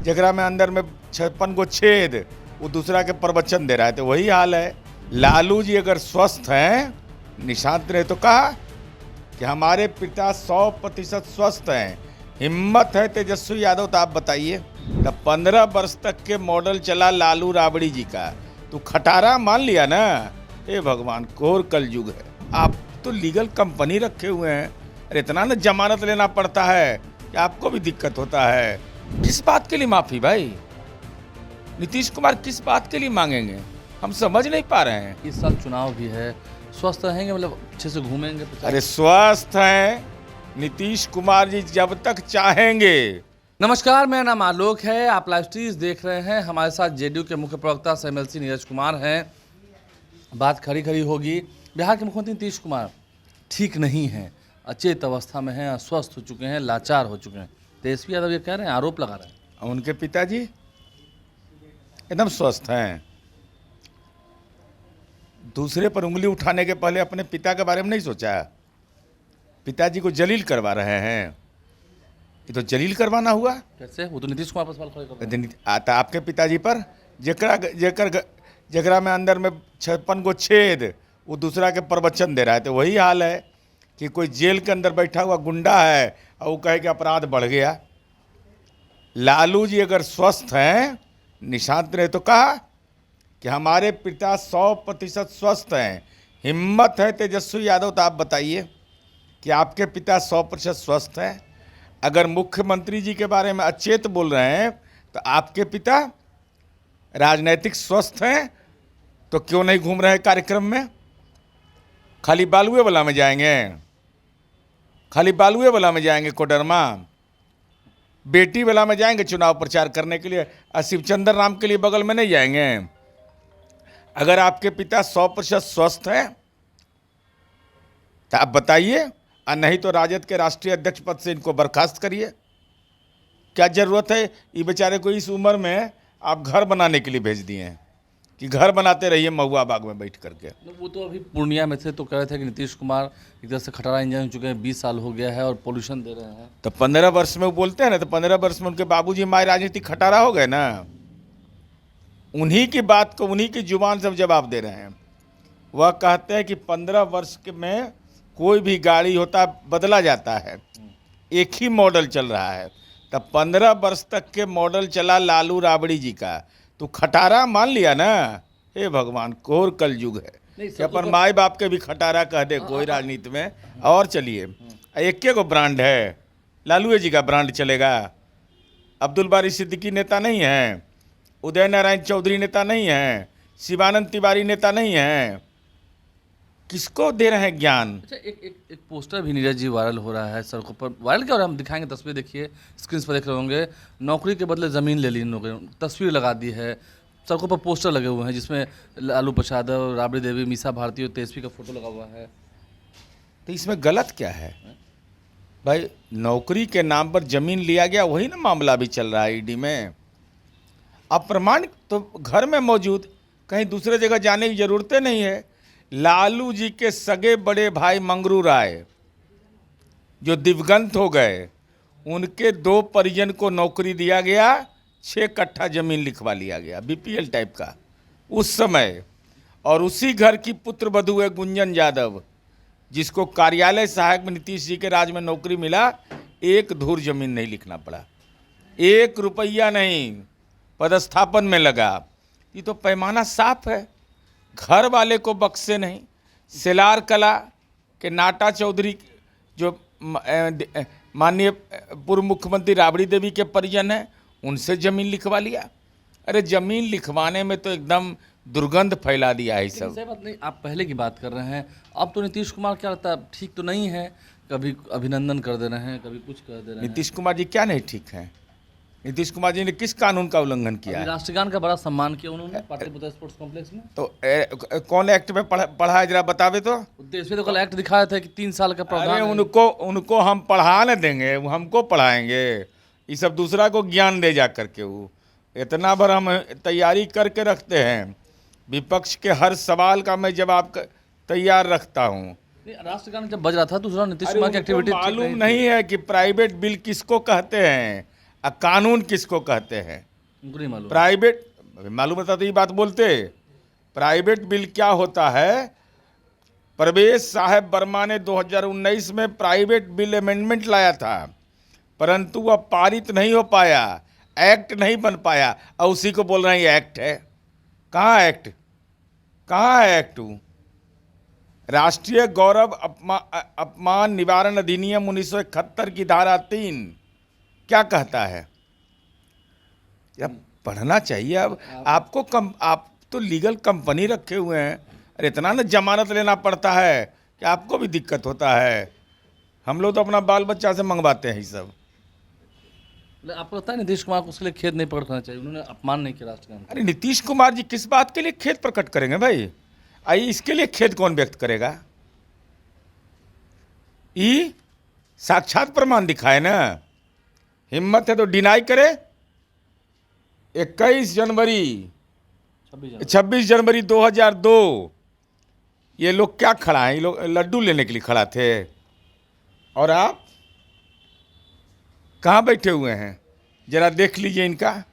जगरा में अंदर में 56 को छेद, वो दूसरा के प्रवचन दे रहा है। तो वही हाल है। लालू जी अगर स्वस्थ हैं, निशांत ने तो कहा कि हमारे पिता 100% स्वस्थ हैं, हिम्मत है तेजस्वी यादव। तो आप बताइए, तब 15 वर्ष तक के मॉडल चला लालू राबड़ी जी का, तो खटारा मान लिया ना। हे भगवान, घोर कलयुग है। आप तो लीगल कंपनी रखे हुए हैं, अरे इतना ना जमानत लेना पड़ता है कि आपको भी दिक्कत होता है। किस बात के लिए माफी भाई? नीतीश कुमार किस बात के लिए मांगेंगे, हम समझ नहीं पा रहे हैं। इस साल चुनाव भी है, स्वस्थ रहेंगे, मतलब अच्छे से घूमेंगे? अरे स्वस्थ हैं नीतीश कुमार जी जब तक चाहेंगे। नमस्कार, मेरा नाम आलोक है, आप लाइव स्ट्रीज देख रहे हैं। हमारे साथ जेडीयू के मुख्य प्रवक्ता एमएलसी नीरज कुमार हैं। बात खरी होगी। बिहार के मुख्यमंत्री नीतीश कुमार ठीक नहीं हैं, अचेत अवस्था में हैं, अस्वस्थ हो चुके हैं, लाचार हो चुके हैं। तेजस्वी यादव ये कह रहे हैं, आरोप लगा रहे हैं। उनके पिताजी एकदम स्वस्थ हैं। दूसरे पर उंगली उठाने के पहले अपने पिता के बारे में नहीं सोचा। पिताजी को जलील करवा रहे हैं, ये तो जलील करवाना हुआ। कैसे? वो तो नीतीश कुमार पर सवाल खड़े कर रहे हैं। आता आपके पिताजी पर, जकरा में अंदर में 56 को छेद, वो दूसरा के प्रवचन दे रहा है। तो वही हाल है कि कोई जेल के अंदर बैठा हुआ गुंडा है और वो कहे कि अपराध बढ़ गया। लालू जी अगर स्वस्थ हैं, निशांत ने तो कहा कि हमारे पिता 100% स्वस्थ हैं, हिम्मत है तेजस्वी यादव। तो आप बताइए कि आपके पिता 100% स्वस्थ हैं। अगर मुख्यमंत्री जी के बारे में अचेत बोल रहे हैं, तो आपके पिता राजनीतिक स्वस्थ हैं, तो क्यों नहीं घूम रहे कार्यक्रम में? खाली बालुए वाला में जाएंगे, खाली बालुए वाला में जाएंगे, कोडरमा बेटी वाला में जाएंगे चुनाव प्रचार करने के लिए, और शिवचंद्र राम के लिए बगल में नहीं जाएंगे। अगर आपके पिता 100% स्वस्थ हैं तो आप बताइए, और नहीं तो राजद के राष्ट्रीय अध्यक्ष पद से इनको बर्खास्त करिए। क्या जरूरत है ये बेचारे को इस उम्र में आप घर बनाने के लिए भेज दिए हैं कि घर बनाते रहिए महुआ बाग में बैठ करके। वो तो अभी पूर्णिया में थे, तो कह रहे थे कि नीतीश कुमार एक तरह से खटारा इंजन हो चुके हैं, 20 साल हो गया है और पोल्यूशन दे रहे हैं। तो 15 वर्ष में वो बोलते हैं ना, तो 15 वर्ष में उनके बाबूजी माए राजनीतिक खटारा हो गए ना। उन्हीं की बात को उन्हीं की जुबान से जवाब दे रहे हैं। वह कहते हैं कि 15 वर्ष में कोई भी गाड़ी होता बदला जाता है, एक ही मॉडल चल रहा है। तब 15 वर्ष तक के मॉडल चला लालू राबड़ी जी का, तो खटारा मान लिया ना। हे भगवान, घोर कलयुग है कि अपन माए बाप के भी खटारा कह दे कोई राजनीति में। और चलिए, एक को ब्रांड है, लालू जी का ब्रांड चलेगा। अब्दुल बारी सिद्दीकी नेता नहीं है, उदय नारायण चौधरी नेता नहीं है, शिवानंद तिवारी नेता नहीं है। किसको दे रहे हैं ज्ञान? अच्छा, एक पोस्टर भी नीरज जी वायरल हो रहा है सड़कों पर। वायरल क्या हो रहा है, हम दिखाएंगे तस्वीर, देखिए स्क्रीन पर देख रहे होंगे। नौकरी के बदले ज़मीन ले ली इन लोगों ने, तस्वीर लगा दी है, सड़कों पर पोस्टर लगे हुए हैं जिसमें लालू प्रसाद, राबड़ी देवी, मीसा भारती और तेजस्वी का फोटो लगा हुआ है। तो इसमें गलत क्या है भाई? नौकरी के नाम पर जमीन लिया गया, वही ना मामला भी चल रहा है ईडी में। अप्रमाणित तो घर में मौजूद, कहीं दूसरे जगह जाने की जरूरत नहीं है। लालू जी के सगे बड़े भाई मंगरू राय जो दिवंगत हो गए, उनके 2 परिजन को नौकरी दिया गया, 6 कट्ठा जमीन लिखवा लिया गया, बीपीएल टाइप का उस समय। और उसी घर की पुत्र वधू है गुंजन यादव, जिसको कार्यालय सहायक में नीतीश जी के राज में नौकरी मिला, 1 धूर जमीन नहीं लिखना पड़ा, 1 रुपया नहीं पदस्थापन में लगा। ये तो पैमाना साफ है। घर वाले को बख्शे नहीं। सिलार कला के नाटा चौधरी जो माननीय पूर्व मुख्यमंत्री राबड़ी देवी के परिजन हैं, उनसे ज़मीन लिखवा लिया। अरे ज़मीन लिखवाने में तो एकदम दुर्गंध फैला दिया है सब। सही बात नहीं, आप पहले की बात कर रहे हैं। अब तो नीतीश कुमार क्या लगता है, ठीक तो नहीं है? कभी अभिनंदन कर दे रहे हैं, कभी कुछ कर दे रहे हैं। नीतीश कुमार जी क्या नहीं ठीक हैं? नीतीश कुमार जी ने किस कानून का उल्लंघन किया है? राष्ट्रगान का बड़ा सम्मान किया उन्होंने पाटलिपुत्र स्पोर्ट्स कॉम्प्लेक्स में। तो कौन एक्ट में पढ़ा है, जरा बतावे तो। देश तो कल एक्ट दिखाया था कि 3 साल का प्रावधान है। उनको हम पढ़ा न देंगे, वो हमको पढ़ाएंगे। ये सब दूसरा को ज्ञान दे जा करके। वो इतना बार हम तैयारी करके रखते हैं, विपक्ष के हर सवाल का मैं जवाब तैयार रखता हूँ। राष्ट्रगान जब बज रहा था दूसरा नीतीश कुमार की एक्टिविटी मालूम नहीं है कि प्राइवेट बिल किसको कहते हैं। कानून किसको कहते हैं? उनको नहीं मालूम। प्राइवेट मालूम रहता तो ये बात बोलते। प्राइवेट बिल क्या होता है? परवेज साहब वर्मा ने 2019 में प्राइवेट बिल अमेंडमेंट लाया था, परंतु वह पारित नहीं हो पाया, एक्ट नहीं बन पाया, और उसी को बोल रहे हैं ये एक्ट है। कहाँ एक्ट? कहाँ है एक्ट? राष्ट्रीय गौरव अपमान निवारण अधिनियम 1971 की धारा 3 क्या कहता है? अब पढ़ना चाहिए। अब आपको आप तो लीगल कंपनी रखे हुए हैं, अरे इतना ना जमानत लेना पड़ता है कि आपको भी दिक्कत होता है। हम लोग तो अपना बाल बच्चा से मंगवाते हैं ये सब। आपको लगता है नीतीश कुमार को उसके लिए खेद नहीं प्रकट करना चाहिए? उन्होंने अपमान नहीं किया राष्ट्र का। अरे नीतीश कुमार जी किस बात के लिए खेद प्रकट करेंगे भाई? आई इसके लिए खेद कौन व्यक्त करेगा? ई साक्षात प्रमाण दिखाए ना। हिम्मत है तो डिनाई करे। 26 जनवरी 2002 ये लोग क्या खड़ा है? ये लोग लड्डू लेने के लिए खड़ा थे, और आप कहाँ बैठे हुए हैं? जरा देख लीजिए इनका।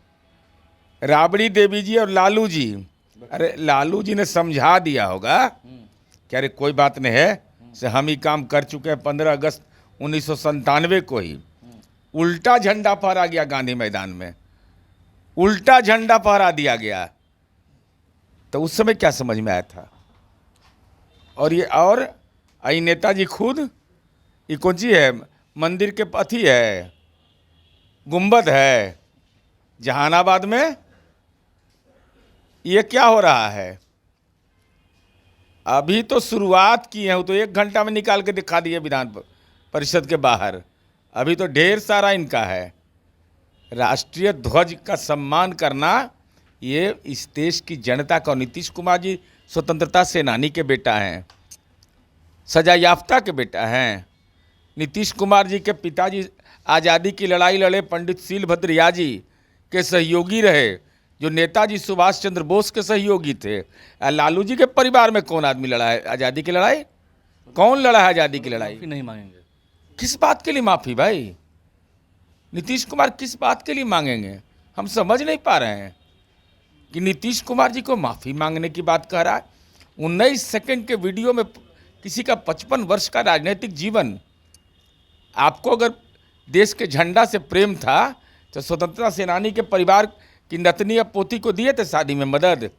राबड़ी देवी जी और लालू जी, अरे लालू जी ने समझा दिया होगा कि अरे कोई बात नहीं है, से हम ही काम कर चुके हैं। 15 अगस्त 1997 को ही उल्टा झंडा फहरा गया गांधी मैदान में, उल्टा झंडा फहरा दिया गया। तो उस समय क्या समझ में आया था? और ये और आई नेताजी खुद, ये कौन सी है? मंदिर के अथी है, गुंबद है जहानाबाद में। ये क्या हो रहा है? अभी तो शुरुआत की है, तो 1 घंटा में निकाल के दिखा दिए विधान परिषद के बाहर। अभी तो ढेर सारा इनका है। राष्ट्रीय ध्वज का सम्मान करना ये इस देश की जनता का। नीतीश कुमार जी स्वतंत्रता सेनानी के बेटा हैं, सजा याफ्ता के बेटा हैं। नीतीश कुमार जी के पिताजी आज़ादी की लड़ाई लड़े पंडित शीलभद्र याजी के सहयोगी रहे, जो नेताजी सुभाष चंद्र बोस के सहयोगी थे। लालू जी के परिवार में कौन आदमी लड़ा है आज़ादी की लड़ाई? कौन लड़ा है आज़ादी की लड़ाई? नहीं मांगेंगे। किस बात के लिए माफ़ी भाई? नीतीश कुमार किस बात के लिए मांगेंगे? हम समझ नहीं पा रहे हैं कि नीतीश कुमार जी को माफ़ी मांगने की बात कह रहा है। 19 सेकंड के वीडियो में किसी का 55 वर्ष का राजनीतिक जीवन। आपको अगर देश के झंडा से प्रेम था तो स्वतंत्रता सेनानी के परिवार की नतनी या पोती को दिए थे शादी में मदद।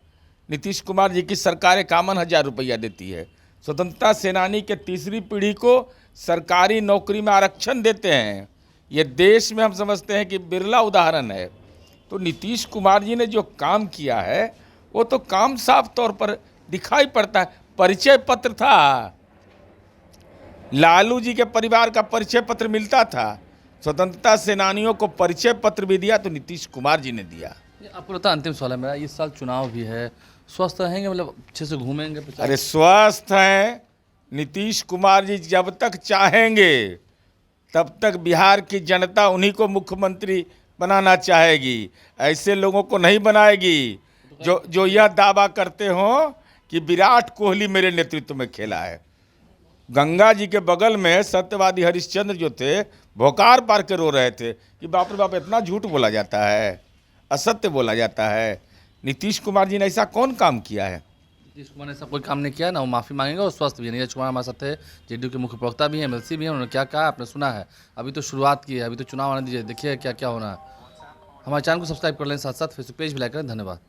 नीतीश कुमार जी की सरकार 51,000 रुपया देती है। स्वतंत्रता सेनानी के तीसरी पीढ़ी को सरकारी नौकरी में आरक्षण देते हैं। ये देश में हम समझते हैं कि बिरला उदाहरण है। तो नीतीश कुमार जी ने जो काम किया है वो तो काम साफ तौर पर दिखाई पड़ता है। परिचय पत्र था, लालू जी के परिवार का परिचय पत्र मिलता था, स्वतंत्रता सेनानियों को परिचय पत्र भी दिया तो नीतीश कुमार जी ने दिया। आपको लगता है, अंतिम सवाल है मेरा, इस साल चुनाव भी है, स्वस्थ रहेंगे, मतलब अच्छे से घूमेंगे? अरे स्वस्थ हैं नीतीश कुमार जी। जब तक चाहेंगे तब तक बिहार की जनता उन्हीं को मुख्यमंत्री बनाना चाहेगी, ऐसे लोगों को नहीं बनाएगी जो यह दावा करते हो कि विराट कोहली मेरे नेतृत्व में खेला है। गंगा जी के बगल में सत्यवादी हरिश्चंद्र जो थे भोकार पार के रो रहे थे कि बाप रे बाप, इतना झूठ बोला जाता है, असत्य बोला जाता है। नीतीश कुमार जी ने ऐसा कौन काम किया है? नीतीश कुमार ने ऐसा कोई काम नहीं किया ना। वो माफ़ी मांगेंगे और स्वस्थ भी है। नीरज कुमार हमारे साथ थे, जेडीयू के मुख्य प्रवक्ता भी हैं, एमएलसी भी हैं। उन्होंने क्या कहा आपने सुना है। अभी तो शुरुआत की है, अभी तो चुनाव आने दीजिए, देखिए क्या क्या होना है। हमारे चैनल को सब्सक्राइब कर लें, साथ साथ फेसबुक पेज भी लाइक करें। धन्यवाद।